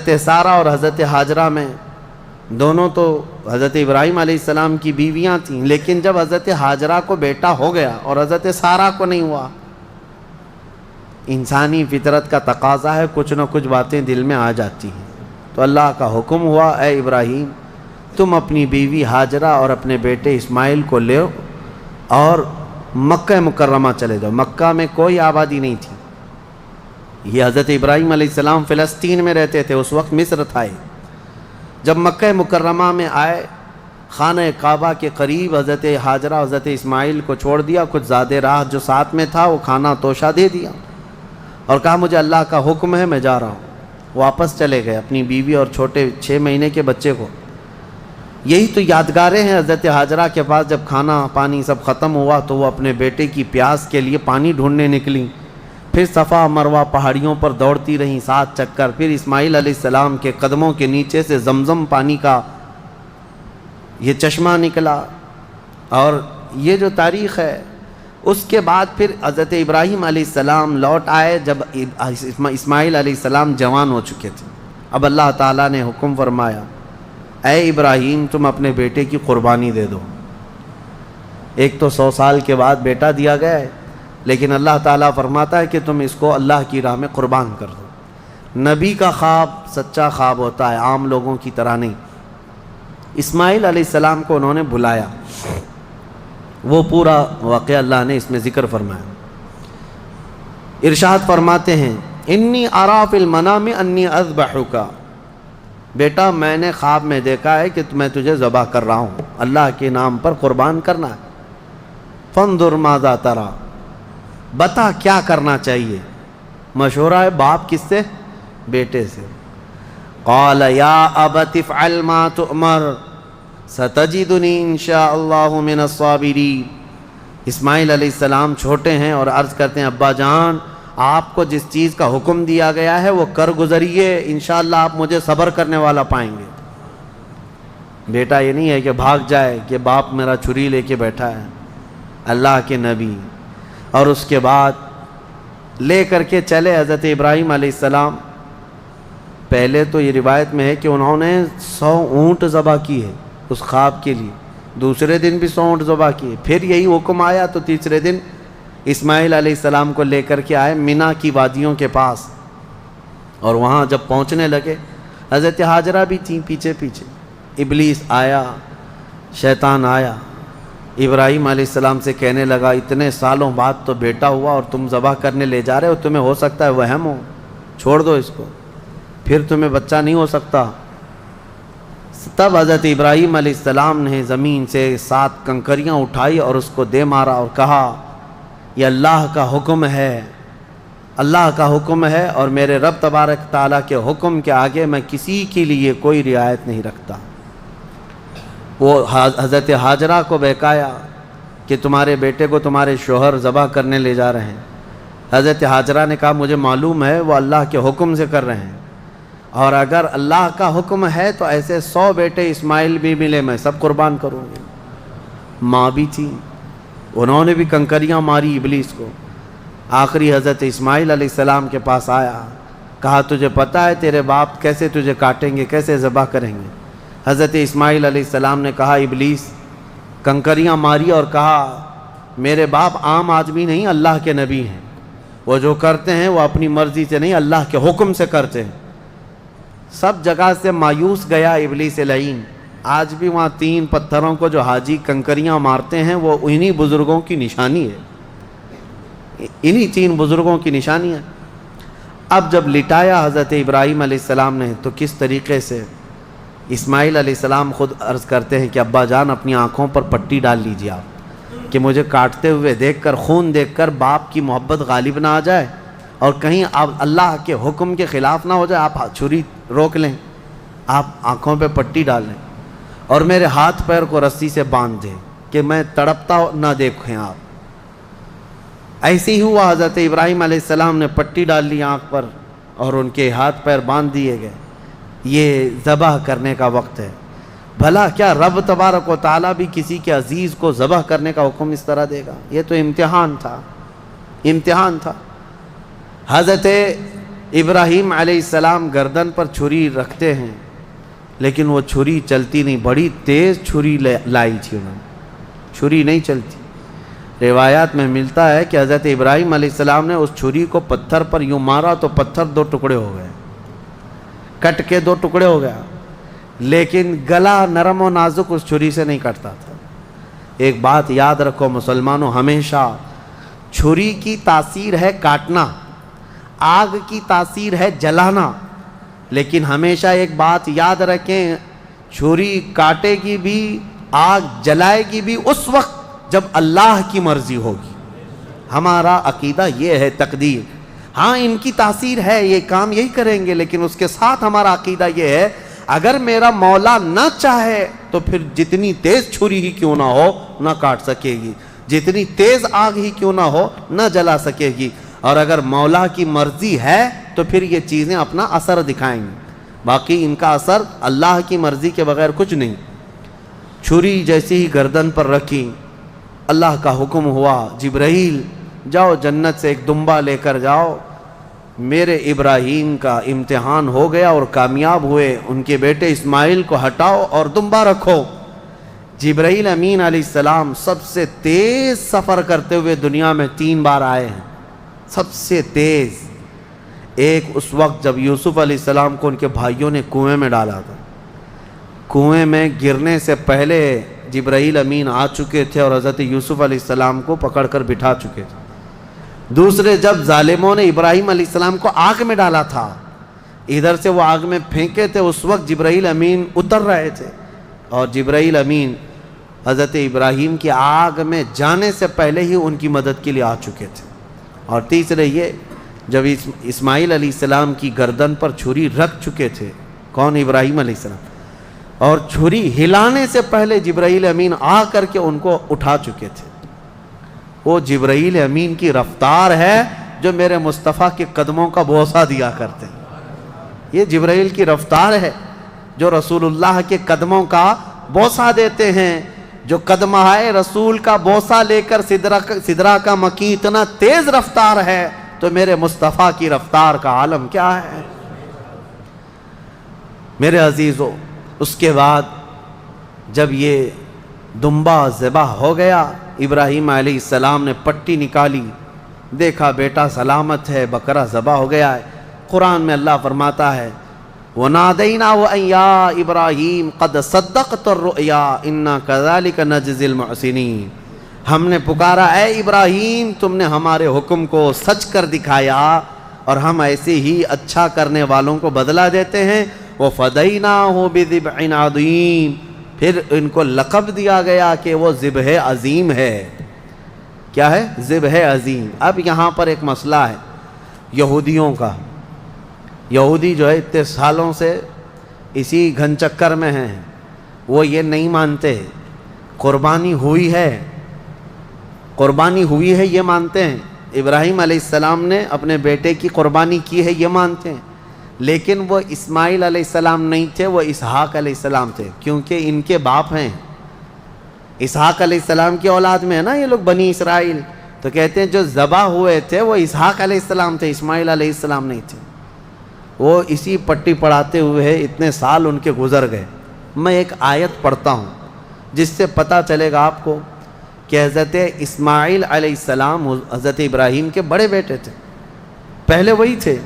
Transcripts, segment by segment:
حضرت سارہ اور حضرت ہاجرہ میں دونوں تو حضرت ابراہیم علیہ السلام کی بیویاں تھیں، لیکن جب حضرت ہاجرہ کو بیٹا ہو گیا اور حضرت سارہ کو نہیں ہوا، انسانی فطرت کا تقاضا ہے، کچھ نہ کچھ باتیں دل میں آ جاتی ہیں۔ تو اللہ کا حکم ہوا، اے ابراہیم تم اپنی بیوی ہاجرہ اور اپنے بیٹے اسماعیل کو لے اور مکہ مکرمہ چلے جاؤ۔ مکہ میں کوئی آبادی نہیں تھی، یہ حضرت ابراہیم علیہ السلام فلسطین میں رہتے تھے، اس وقت مصر تھا۔ جب مکہ مکرمہ میں آئے، خانہ کعبہ کے قریب حضرت ہاجرہ حضرت اسماعیل کو چھوڑ دیا، کچھ زیادہ راہ جو ساتھ میں تھا وہ کھانا توشہ دے دیا اور کہا مجھے اللہ کا حکم ہے، میں جا رہا ہوں۔ واپس چلے گئے اپنی بیوی اور چھوٹے 6 مہینے کے بچے کو۔ یہی تو یادگاریں ہیں حضرت ہاجرہ کے پاس، جب کھانا پانی سب ختم ہوا تو وہ اپنے بیٹے کی پیاس کے لیے پانی ڈھونڈنے نکلی، پھر صفا مروہ پہاڑیوں پر دوڑتی رہیں 7 چکر، پھر اسماعیل علیہ السلام کے قدموں کے نیچے سے زمزم پانی کا یہ چشمہ نکلا۔ اور یہ جو تاریخ ہے، اس کے بعد پھر حضرت ابراہیم علیہ السلام لوٹ آئے جب اسماعیل علیہ السلام جوان ہو چکے تھے۔ اب اللہ تعالیٰ نے حکم فرمایا، اے ابراہیم تم اپنے بیٹے کی قربانی دے دو۔ ایک تو 100 سال کے بعد بیٹا دیا گیا ہے، لیکن اللہ تعالیٰ فرماتا ہے کہ تم اس کو اللہ کی راہ میں قربان کر دو۔ نبی کا خواب سچا خواب ہوتا ہے، عام لوگوں کی طرح نہیں۔ اسماعیل علیہ السلام کو انہوں نے بلایا، وہ پورا واقعہ اللہ نے اس میں ذکر فرمایا۔ ارشاد فرماتے ہیں، انی ارا فی المنام انی اذبحک، بیٹا میں نے خواب میں دیکھا ہے کہ میں تجھے ذبح کر رہا ہوں، اللہ کے نام پر قربان کرنا ہے۔ فانظر ماذا تری، بتا کیا کرنا چاہیے۔ مشورہ ہے باپ کس سے؟ بیٹے سے۔ قال یا ابت افعل ما تؤمر ستجدنی انشاء اللہ من الصابرین۔ اسماعیل علیہ السلام چھوٹے ہیں اور عرض کرتے ہیں، ابا جان آپ کو جس چیز کا حکم دیا گیا ہے وہ کر گزریے، انشاءاللہ آپ مجھے صبر کرنے والا پائیں گے۔ بیٹا یہ نہیں ہے کہ بھاگ جائے کہ باپ میرا چھری لے کے بیٹھا ہے، اللہ کے نبی۔ اور اس کے بعد لے کر کے چلے حضرت ابراہیم علیہ السلام۔ پہلے تو یہ روایت میں ہے کہ انہوں نے 100 اونٹ ذبح کی ہے اس خواب کے لیے، دوسرے دن بھی 100 اونٹ ذبح کیے، پھر یہی حکم آیا تو تیسرے دن اسماعیل علیہ السلام کو لے کر کے آئے مینا کی وادیوں کے پاس، اور وہاں جب پہنچنے لگے حضرت ہاجرہ بھی تھیں پیچھے پیچھے۔ ابلیس آیا، شیطان آیا، ابراہیم علیہ السلام سے کہنے لگا اتنے سالوں بعد تو بیٹا ہوا اور تم ذبح کرنے لے جا رہے ہو، تمہیں ہو سکتا ہے وہم ہو، چھوڑ دو اس کو، پھر تمہیں بچہ نہیں ہو سکتا۔ تب حضرت ابراہیم علیہ السلام نے زمین سے 7 کنکریاں اٹھائی اور اس کو دے مارا اور کہا یہ اللہ کا حکم ہے، اللہ کا حکم ہے، اور میرے رب تبارک تعالیٰ کے حکم کے آگے میں کسی کے لیے کوئی رعایت نہیں رکھتا۔ وہ حضرت ہاجرہ کو بہکایا کہ تمہارے بیٹے کو تمہارے شوہر ذبح کرنے لے جا رہے ہیں۔ حضرت ہاجرہ نے کہا مجھے معلوم ہے وہ اللہ کے حکم سے کر رہے ہیں، اور اگر اللہ کا حکم ہے تو ایسے 100 بیٹے اسماعیل بھی ملے میں سب قربان کروں گی۔ ماں بھی تھی، انہوں نے بھی کنکریاں ماری ابلیس کو۔ آخری حضرت اسماعیل علیہ السلام کے پاس آیا، کہا تجھے پتہ ہے تیرے باپ کیسے تجھے کاٹیں گے، کیسے ذبح کریں گے؟ حضرت اسماعیل علیہ السلام نے کہا ابلیس، کنکریاں ماری اور کہا میرے باپ عام آدمی نہیں، اللہ کے نبی ہیں، وہ جو کرتے ہیں وہ اپنی مرضی سے نہیں اللہ کے حکم سے کرتے ہیں۔ سب جگہ سے مایوس گیا ابلیس لعین۔ آج بھی وہاں 3 پتھروں کو جو حاجی کنکریاں مارتے ہیں وہ انہی بزرگوں کی نشانی ہے، انہی 3 بزرگوں کی نشانی ہے۔ اب جب لٹایا حضرت ابراہیم علیہ السلام نے تو کس طریقے سے اسماعیل علیہ السلام خود عرض کرتے ہیں کہ ابا جان اپنی آنکھوں پر پٹی ڈال لیجیے آپ، کہ مجھے کاٹتے ہوئے دیکھ کر، خون دیکھ کر باپ کی محبت غالب نہ آ جائے اور کہیں آپ اللہ کے حکم کے خلاف نہ ہو جائے، آپ چھری روک لیں، آپ آنکھوں پہ پٹی ڈال لیں اور میرے ہاتھ پیر کو رسی سے باندھ دیں کہ میں تڑپتا نہ دیکھیں آپ۔ ایسے ہی ہوا، حضرت ابراہیم علیہ السلام نے پٹی ڈال لی آنکھ پر اور ان کے ہاتھ پیر باندھ دیے گئے۔ یہ ذبح کرنے کا وقت ہے۔ بھلا کیا رب تبارک و تعالیٰ بھی کسی کے عزیز کو ذبح کرنے کا حکم اس طرح دے گا؟ یہ تو امتحان تھا، امتحان تھا۔ حضرت ابراہیم علیہ السلام گردن پر چھری رکھتے ہیں، لیکن وہ چھری چلتی نہیں، بڑی تیز چھری لائی تھی انہوں نے، چھری نہیں چلتی۔ روایات میں ملتا ہے کہ حضرت ابراہیم علیہ السلام نے اس چھری کو پتھر پر یوں مارا تو پتھر 2 ٹکڑے ہو گئے، کٹ کے 2 ٹکڑے ہو گیا، لیکن گلا نرم و نازک اس چھری سے نہیں کٹتا تھا۔ ایک بات یاد رکھو مسلمانوں، ہمیشہ چھری کی تاثیر ہے کاٹنا، آگ کی تاثیر ہے جلانا، لیکن ہمیشہ ایک بات یاد رکھیں، چھری کاٹے گی بھی، آگ جلائے گی بھی اس وقت جب اللہ کی مرضی ہوگی۔ ہمارا عقیدہ یہ ہے، تقدیر، ہاں ان کی تاثیر ہے، یہ کام یہی کریں گے، لیکن اس کے ساتھ ہمارا عقیدہ یہ ہے اگر میرا مولا نہ چاہے تو پھر جتنی تیز چھری ہی کیوں نہ ہو نہ کاٹ سکے گی، جتنی تیز آگ ہی کیوں نہ ہو نہ جلا سکے گی، اور اگر مولا کی مرضی ہے تو پھر یہ چیزیں اپنا اثر دکھائیں گی، باقی ان کا اثر اللہ کی مرضی کے بغیر کچھ نہیں۔ چھری جیسی ہی گردن پر رکھی، اللہ کا حکم ہوا، جبرائیل جاؤ جنت سے ایک دمبا لے کر جاؤ، میرے ابراہیم کا امتحان ہو گیا اور کامیاب ہوئے، ان کے بیٹے اسماعیل کو ہٹاؤ اور دمبا رکھو۔ جبرائیل امین علیہ السلام سب سے تیز سفر کرتے ہوئے دنیا میں 3 بار آئے ہیں، سب سے تیز۔ ایک اس وقت جب یوسف علیہ السلام کو ان کے بھائیوں نے کنویں میں ڈالا تھا، کنویں میں گرنے سے پہلے جبرائیل امین آ چکے تھے اور حضرت یوسف علیہ السلام کو پکڑ کر بٹھا چکے تھے۔ دوسرے جب ظالموں نے ابراہیم علیہ السلام کو آگ میں ڈالا تھا، ادھر سے وہ آگ میں پھینکے تھے، اس وقت جبرائیل امین اتر رہے تھے اور جبرائیل امین حضرت ابراہیم کی آگ میں جانے سے پہلے ہی ان کی مدد کے لیے آ چکے تھے۔ اور تیسرے یہ جب اسماعیل علیہ السلام کی گردن پر چھری رکھ چکے تھے، کون؟ ابراہیم علیہ السلام، اور چھری ہلانے سے پہلے جبرائیل امین آ کر کے ان کو اٹھا چکے تھے۔ وہ جبرائیل امین کی رفتار ہے جو میرے مصطفیٰ کے قدموں کا بوسہ دیا کرتے ہیں۔ یہ جبرائیل کی رفتار ہے جو رسول اللہ کے قدموں کا بوسہ دیتے ہیں، جو قدمہائے رسول کا بوسہ لے کر سدرہ کا مکی اتنا تیز رفتار ہے تو میرے مصطفیٰ کی رفتار کا عالم کیا ہے؟ میرے عزیزو، اس کے بعد جب یہ دمبا ذبح ہو گیا، ابراہیم علیہ السلام نے پٹی نکالی، دیکھا بیٹا سلامت ہے، بکرا ذبح ہو گیا ہے۔ قرآن میں اللہ فرماتا ہے وَنَادَيْنَاهُ أَن يَا إِبْرَاهِيمُ قَدْ صَدَّقْتَ الرُّؤْيَا إِنَّا كَذَلِكَ نَجْزِي الْمُحْسِنِينَ، ہم نے پکارا اے ابراہیم تم نے ہمارے حکم کو سچ کر دکھایا اور ہم ایسے ہی اچھا کرنے والوں کو بدلہ دیتے ہیں۔ وَفَدَيْنَاهُ بِذِبْحٍ عَظِيمٍ، پھر ان کو لقب دیا گیا کہ وہ ذبح عظیم ہے۔ کیا ہے؟ ذبح عظیم۔ اب یہاں پر ایک مسئلہ ہے یہودیوں کا، یہودی جو ہے اتنے سالوں سے اسی گھن چکر میں ہیں، وہ یہ نہیں مانتے قربانی ہوئی ہے، قربانی ہوئی ہے یہ مانتے ہیں، ابراہیم علیہ السلام نے اپنے بیٹے کی قربانی کی ہے یہ مانتے ہیں، لیکن وہ اسماعیل علیہ السلام نہیں تھے، وہ اسحاق علیہ السلام تھے، کیونکہ ان کے باپ ہیں، اسحاق علیہ السلام کی اولاد میں ہے نا یہ لوگ بنی اسرائیل، تو کہتے ہیں جو ذبح ہوئے تھے وہ اسحاق علیہ السلام تھے، اسماعیل علیہ السلام نہیں تھے۔ وہ اسی پٹی پڑھاتے ہوئے اتنے سال ان کے گزر گئے۔ میں ایک آیت پڑھتا ہوں جس سے پتہ چلے گا آپ کو کہ حضرت اسماعیل علیہ السلام حضرت ابراہیم کے بڑے بیٹے تھے، پہلے وہی تھے،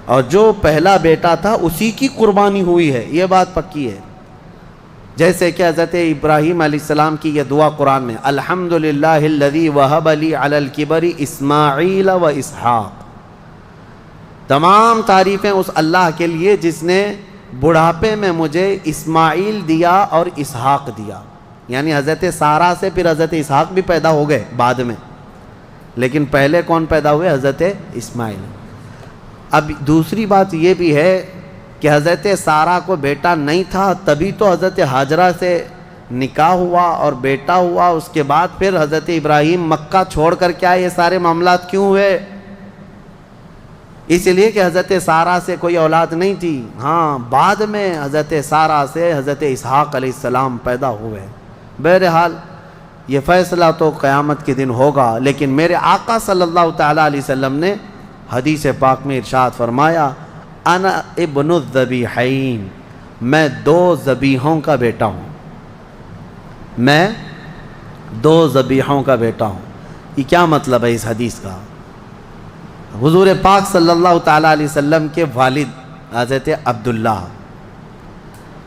اور جو پہلا بیٹا تھا اسی کی قربانی ہوئی ہے، یہ بات پکی ہے۔ جیسے کہ حضرت ابراہیم علیہ السلام کی یہ دعا قرآن میں الحمدللہ الذی وہب لی علی الکبر اسماعیل و اسحاق، تمام تعریفیں اس اللہ کے لیے جس نے بڑھاپے میں مجھے اسماعیل دیا اور اسحاق دیا، یعنی حضرت سارہ سے پھر حضرت اسحاق بھی پیدا ہو گئے بعد میں، لیکن پہلے کون پیدا ہوئے؟ حضرت اسماعیل۔ اب دوسری بات یہ بھی ہے کہ حضرت سارہ کو بیٹا نہیں تھا، تبھی تو حضرت ہاجرہ سے نکاح ہوا اور بیٹا ہوا، اس کے بعد پھر حضرت ابراہیم مکہ چھوڑ کر کے آئے۔ یہ سارے معاملات کیوں ہوئے؟ اس لیے کہ حضرت سارہ سے کوئی اولاد نہیں تھی، ہاں بعد میں حضرت سارہ سے حضرت اسحاق علیہ السلام پیدا ہوئے۔ بہرحال یہ فیصلہ تو قیامت کے دن ہوگا، لیکن میرے آقا صلی اللہ تعالیٰ علیہ وسلم نے حدیث پاک میں ارشاد فرمایا انا ابن الذبیحین، میں 2 ذبیحوں کا بیٹا ہوں، میں 2 ذبیحوں کا بیٹا ہوں۔ یہ کیا مطلب ہے اس حدیث کا؟ حضور پاک صلی اللہ تعالیٰ علیہ وسلم کے والد حضرت عبداللہ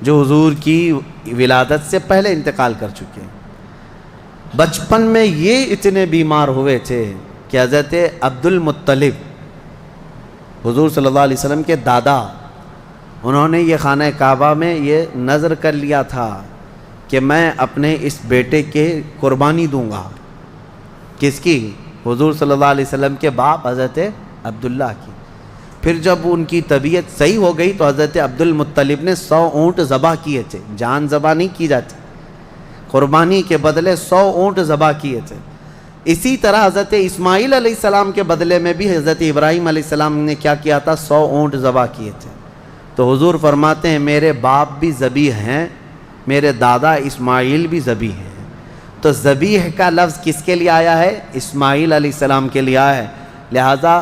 جو حضور کی ولادت سے پہلے انتقال کر چکے ہیں، بچپن میں یہ اتنے بیمار ہوئے تھے کہ حضرت عبد المطلب حضور صلی اللہ علیہ وسلم کے دادا، انہوں نے یہ خانہ کعبہ میں یہ نذر کر لیا تھا کہ میں اپنے اس بیٹے کے قربانی دوں گا۔ کس کی؟ حضور صلی اللہ علیہ وسلم کے باپ حضرت عبداللہ کی۔ پھر جب ان کی طبیعت صحیح ہو گئی تو حضرت عبد المطلب نے 100 اونٹ ذبح کیے تھے، جان ذبح نہیں کی جاتی، قربانی کے بدلے 100 اونٹ ذبح کیے تھے۔ اسی طرح حضرت اسماعیل علیہ السلام کے بدلے میں بھی حضرت ابراہیم علیہ السلام نے کیا کیا تھا؟ 100 اونٹ ذبح کیے تھے۔ تو حضور فرماتے ہیں میرے باپ بھی ذبیح ہیں، میرے دادا اسماعیل بھی ذبیح ہیں۔ تو ذبیح کا لفظ کس کے لیے آیا ہے؟ اسماعیل علیہ السلام کے لیے آیا ہے۔ لہذا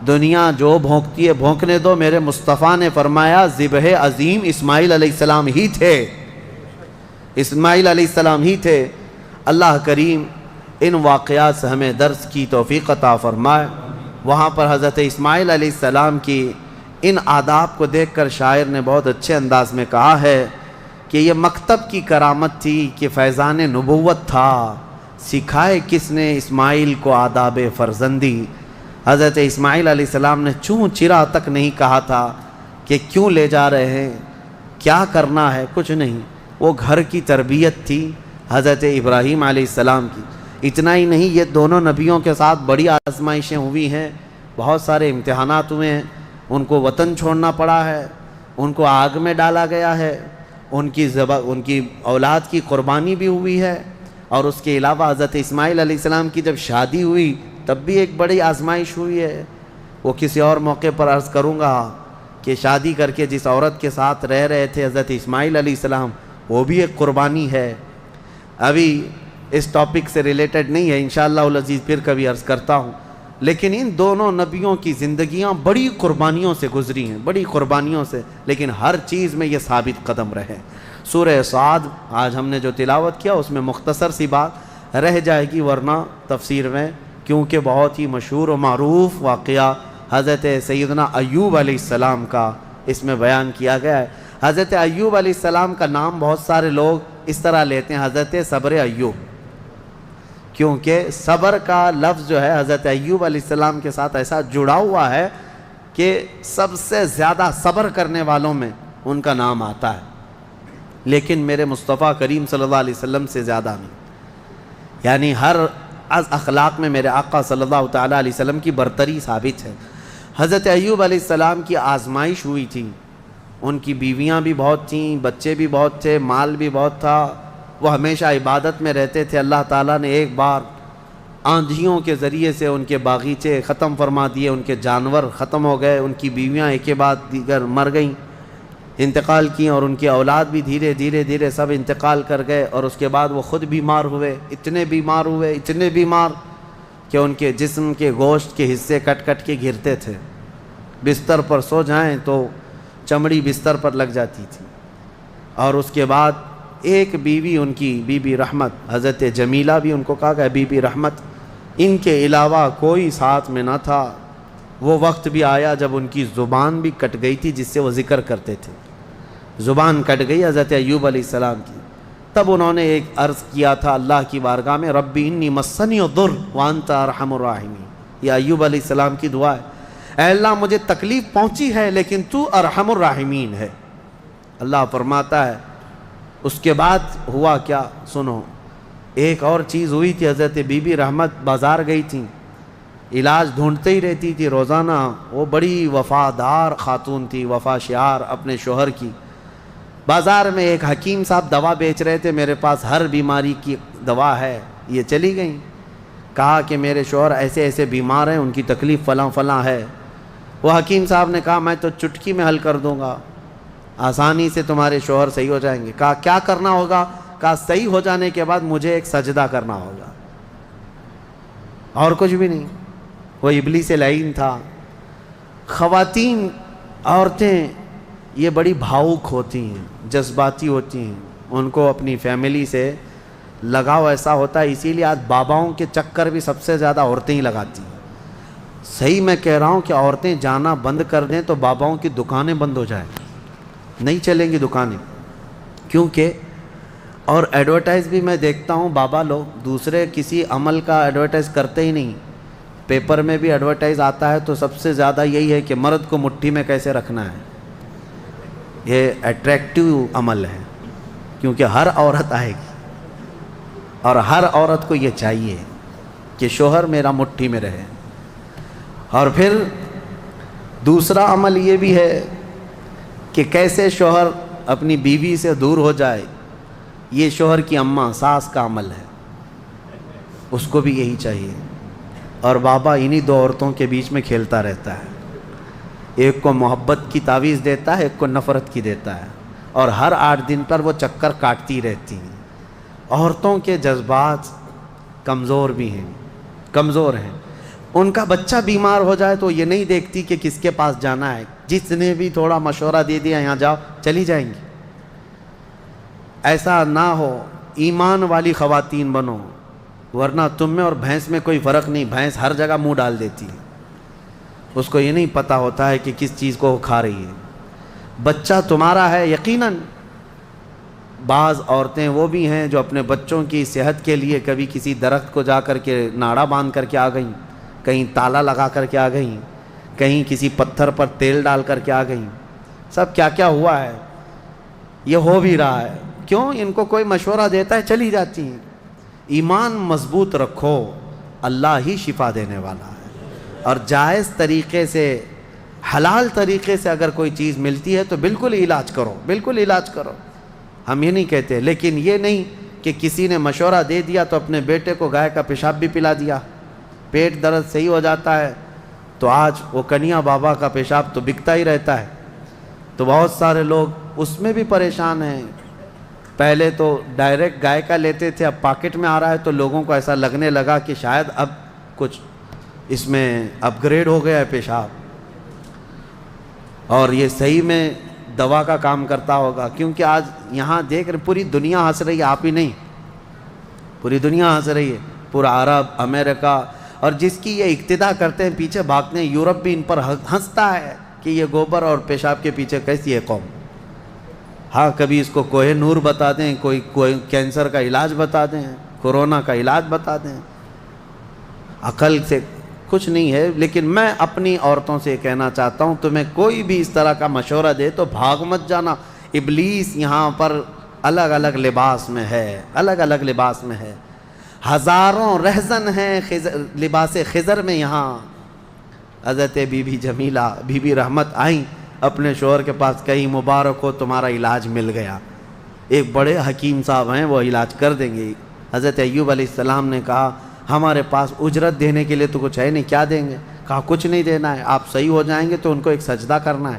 دنیا جو بھونکتی ہے بھونکنے دو، میرے مصطفیٰ نے فرمایا ذبح عظیم اسماعیل علیہ السلام ہی تھے، اسماعیل علیہ السلام ہی تھے۔ اللہ کریم ان واقعات سے ہمیں درس کی توفیق عطا فرمائے۔ وہاں پر حضرت اسماعیل علیہ السلام کی ان آداب کو دیکھ کر شاعر نے بہت اچھے انداز میں کہا ہے کہ یہ مکتب کی کرامت تھی کہ فیضان نبوت تھا، سکھائے کس نے اسماعیل کو آداب فرزندی۔ حضرت اسماعیل علیہ السلام نے چوں چرا تک نہیں کہا تھا کہ کیوں لے جا رہے ہیں، کیا کرنا ہے، کچھ نہیں۔ وہ گھر کی تربیت تھی حضرت ابراہیم علیہ السلام کی۔ اتنا ہی نہیں، یہ دونوں نبیوں کے ساتھ بڑی آزمائشیں ہوئی ہیں، بہت سارے امتحانات ہوئے ہیں۔ ان کو وطن چھوڑنا پڑا ہے، ان کو آگ میں ڈالا گیا ہے، ان کی اولاد کی قربانی بھی ہوئی ہے، اور اس کے علاوہ حضرت اسماعیل علیہ السلام کی جب شادی ہوئی تب بھی ایک بڑی آزمائش ہوئی ہے۔ وہ کسی اور موقع پر عرض کروں گا کہ شادی کر کے جس عورت کے ساتھ رہ رہے تھے حضرت اسماعیل علیہ السلام، وہ بھی ایک قربانی ہے۔ ابھی اس ٹاپک سے ریلیٹڈ نہیں ہے، انشاءاللہ العزیز پھر کبھی عرض کرتا ہوں، لیکن ان دونوں نبیوں کی زندگیاں بڑی قربانیوں سے گزری ہیں، بڑی قربانیوں سے، لیکن ہر چیز میں یہ ثابت قدم رہے۔ سورہ صاد آج ہم نے جو تلاوت کیا اس میں مختصر سی بات رہ جائے گی، ورنہ تفسیر میں، کیونکہ بہت ہی مشہور و معروف واقعہ حضرت سیدنا ایوب علیہ السلام کا اس میں بیان کیا گیا ہے۔ حضرت ایوب علیہ السلام کا نام بہت سارے لوگ اس طرح لیتے ہیں، حضرت صبر ایوب، کیونکہ صبر کا لفظ جو ہے حضرت ایوب علیہ السلام کے ساتھ ایسا جڑا ہوا ہے کہ سب سے زیادہ صبر کرنے والوں میں ان کا نام آتا ہے، لیکن میرے مصطفیٰ کریم صلی اللہ علیہ وسلم سے زیادہ نہیں۔ یعنی ہر از اخلاق میں میرے آقا صلی اللہ تعالیٰ علیہ وسلم کی برتری ثابت ہے۔ حضرت ایوب علیہ السلام کی آزمائش ہوئی تھی، ان کی بیویاں بھی بہت تھیں، بچے بھی بہت تھے، مال بھی بہت تھا، وہ ہمیشہ عبادت میں رہتے تھے۔ اللہ تعالیٰ نے ایک بار آندھیوں کے ذریعے سے ان کے باغیچے ختم فرما دیے، ان کے جانور ختم ہو گئے، ان کی بیویاں ایک کے بعد دیگر مر گئیں، انتقال کیں، اور ان کی اولاد بھی دھیرے دھیرے سب انتقال کر گئے۔ اور اس کے بعد وہ خود بیمار ہوئے، اتنے بیمار کہ ان کے جسم کے گوشت کے حصے کٹ کے گرتے تھے، بستر پر سو جائیں تو چمڑی بستر پر لگ جاتی تھی۔ اور اس کے بعد ایک بیوی، ان کی بی بی رحمت، حضرت جمیلہ بھی ان کو کہا گیا بی بی رحمت، ان کے علاوہ کوئی ساتھ میں نہ تھا۔ وہ وقت بھی آیا جب ان کی زبان بھی کٹ گئی تھی جس سے وہ ذکر کرتے تھے، زبان کٹ گئی حضرت ایوب علیہ السلام کی۔ تب انہوں نے ایک عرض کیا تھا اللہ کی بارگاہ میں، ربی انی مسنی الضر وانت ارحم الراحمین۔ یہ ایوب علیہ السلام کی دعا ہے، اے اللہ مجھے تکلیف پہنچی ہے لیکن تو ارحم الراحمین ہے۔ اللہ فرماتا ہے اس کے بعد ہوا کیا سنو، ایک اور چیز ہوئی تھی، حضرت بی بی رحمت بازار گئی تھیں، علاج ڈھونڈتے ہی رہتی تھی روزانہ، وہ بڑی وفادار خاتون تھی، وفا شعار اپنے شوہر کی۔ بازار میں ایک حکیم صاحب دوا بیچ رہے تھے، میرے پاس ہر بیماری کی دوا ہے، یہ چلی گئیں، کہا کہ میرے شوہر ایسے ایسے بیمار ہیں، ان کی تکلیف فلاں ہے۔ وہ حکیم صاحب نے کہا میں تو چٹکی میں حل کر دوں گا، آسانی سے تمہارے شوہر صحیح ہو جائیں گے۔ کہا کیا کرنا ہوگا؟ کہا صحیح ہو جانے کے بعد مجھے ایک سجدہ کرنا ہوگا، اور کچھ بھی نہیں۔ وہ ابلیس لعین تھا، خواتین عورتیں یہ بڑی بھاؤک ہوتی ہیں، جذباتی ہوتی ہیں، ان کو اپنی فیملی سے لگاؤ ایسا ہوتا ہے، اسی لیے آج باباؤں کے چکر بھی سب سے زیادہ عورتیں ہی لگاتی ہیں۔ صحیح میں کہہ رہا ہوں کہ عورتیں جانا بند کر دیں تو باباؤں کی دکانیں بند ہو جائیں، نہیں چلیں گی دکانیں، کیونکہ اور ایڈورٹائز بھی میں دیکھتا ہوں بابا لوگ دوسرے کسی عمل کا ایڈورٹائز کرتے ہی نہیں، پیپر میں بھی ایڈورٹائز آتا ہے تو سب سے زیادہ یہی ہے کہ مرد کو مٹھی میں کیسے رکھنا ہے۔ یہ اٹریکٹیو عمل ہے، کیونکہ ہر عورت آئے گی اور ہر عورت کو یہ چاہیے کہ شوہر میرا مٹھی میں رہے۔ اور پھر دوسرا عمل یہ بھی ہے کہ کیسے شوہر اپنی بیوی سے دور ہو جائے، یہ شوہر کی اماں ساس کا عمل ہے، اس کو بھی یہی چاہیے۔ اور بابا انہی دو عورتوں کے بیچ میں کھیلتا رہتا ہے، ایک کو محبت کی تعویذ دیتا ہے، ایک کو نفرت کی دیتا ہے، اور ہر 8 دن پر وہ چکر کاٹتی رہتی ہیں۔ عورتوں کے جذبات کمزور بھی ہیں، کمزور ہیں۔ ان کا بچہ بیمار ہو جائے تو یہ نہیں دیکھتی کہ کس کے پاس جانا ہے، جس نے بھی تھوڑا مشورہ دے دیا یہاں جاؤ چلی جائیں گی۔ ایسا نہ ہو، ایمان والی خواتین بنو، ورنہ تم میں اور بھینس میں کوئی فرق نہیں، بھینس ہر جگہ منہ ڈال دیتی ہے، اس کو یہ نہیں پتہ ہوتا ہے کہ کس چیز کو وہ کھا رہی ہے۔ بچہ تمہارا ہے یقیناً۔ بعض عورتیں وہ بھی ہیں جو اپنے بچوں کی صحت کے لیے کبھی کسی درخت کو جا کر کے ناڑا باندھ کر کے آ گئیں، کہیں تالا لگا کر کے آ گئیں، کہیں کسی پتھر پر تیل ڈال کر کے آ گئیں، سب کیا کیا ہوا ہے، یہ ہو بھی رہا ہے۔ کیوں؟ ان کو کوئی مشورہ دیتا ہے چلی جاتی ہیں۔ ایمان مضبوط رکھو، اللہ ہی شفا دینے والا ہے، اور جائز طریقے سے حلال طریقے سے اگر کوئی چیز ملتی ہے تو بالکل علاج کرو، بالکل علاج کرو، ہم یہ نہیں کہتے، لیکن یہ نہیں کہ کسی نے مشورہ دے دیا تو اپنے بیٹے کو گائے کا پیشاب بھی پلا دیا، پیٹ درد صحیح ہو جاتا ہے تو آج وہ کنیا بابا کا پیشاب تو بکتا ہی رہتا ہے، تو بہت سارے لوگ اس میں بھی پریشان ہیں۔ پہلے تو ڈائریکٹ گائے کا لیتے تھے، اب پاکٹ میں آ رہا ہے تو لوگوں کو ایسا لگنے لگا کہ شاید اب کچھ اس میں اپ گریڈ ہو گیا ہے پیشاب، اور یہ صحیح میں دوا کا کام کرتا ہوگا، کیونکہ آج یہاں دیکھ رہے پوری دنیا ہنس رہی ہے، آپ ہی نہیں، پوری دنیا ہنس رہی ہے، پورا عرب، امریکہ، اور جس کی یہ اقتدا کرتے ہیں پیچھے بھاگتے ہیں، یورپ بھی ان پر ہنستا ہے کہ یہ گوبر اور پیشاب کے پیچھے کیسی ہے قوم۔ ہاں کبھی اس کو کوہ نور بتا دیں، کوئی کینسر کا علاج بتا دیں، کورونا کا علاج بتا دیں، عقل سے کچھ نہیں ہے۔ لیکن میں اپنی عورتوں سے کہنا چاہتا ہوں، تمہیں کوئی بھی اس طرح کا مشورہ دے تو بھاگ مت جانا، ابلیس یہاں پر الگ الگ لباس میں ہے، الگ الگ لباس میں ہے، ہزاروں رہزن ہیں لباس خضر میں۔ یہاں حضرت بی بی جمیلہ، بی بی رحمت آئیں اپنے شوہر کے پاس، کہیں مبارک ہو تمہارا علاج مل گیا، ایک بڑے حکیم صاحب ہیں وہ علاج کر دیں گے۔ حضرت ایوب علیہ السلام نے کہا ہمارے پاس اجرت دینے کے لیے تو کچھ ہے نہیں، کیا دیں گے؟ کہا کچھ نہیں دینا ہے، آپ صحیح ہو جائیں گے تو ان کو ایک سجدہ کرنا ہے۔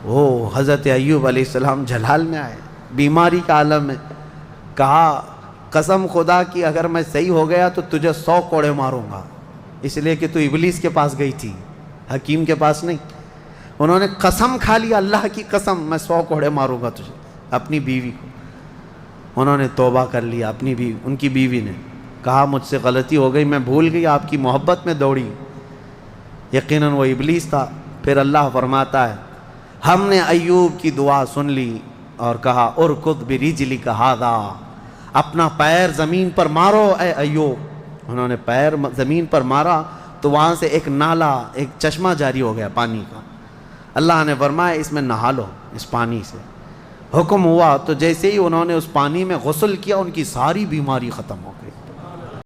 وہ حضرت ایوب علیہ السلام جلال میں آئے، بیماری کا عالم میں، کہا قسم خدا کی اگر میں صحیح ہو گیا تو تجھے 100 کوڑے ماروں گا، اس لیے کہ تو ابلیس کے پاس گئی تھی، حکیم کے پاس نہیں۔ انہوں نے قسم کھا لیا، اللہ کی قسم میں 100 کوڑے ماروں گا تجھے، اپنی بیوی کو۔ انہوں نے توبہ کر لیا، اپنی بیوی، ان کی بیوی نے کہا مجھ سے غلطی ہو گئی، میں بھول گئی، آپ کی محبت میں دوڑی، یقیناً وہ ابلیس تھا۔ پھر اللہ فرماتا ہے ہم نے ایوب کی دعا سن لی اور کہا ارکض برجلک ھذا، اپنا پیر زمین پر مارو اے ایوب۔ انہوں نے پیر زمین پر مارا تو وہاں سے ایک نالا، ایک چشمہ جاری ہو گیا پانی کا۔ اللہ نے فرمایا اس میں نہا لو، اس پانی سے۔ حکم ہوا تو جیسے ہی انہوں نے اس پانی میں غسل کیا ان کی ساری بیماری ختم ہو گئی۔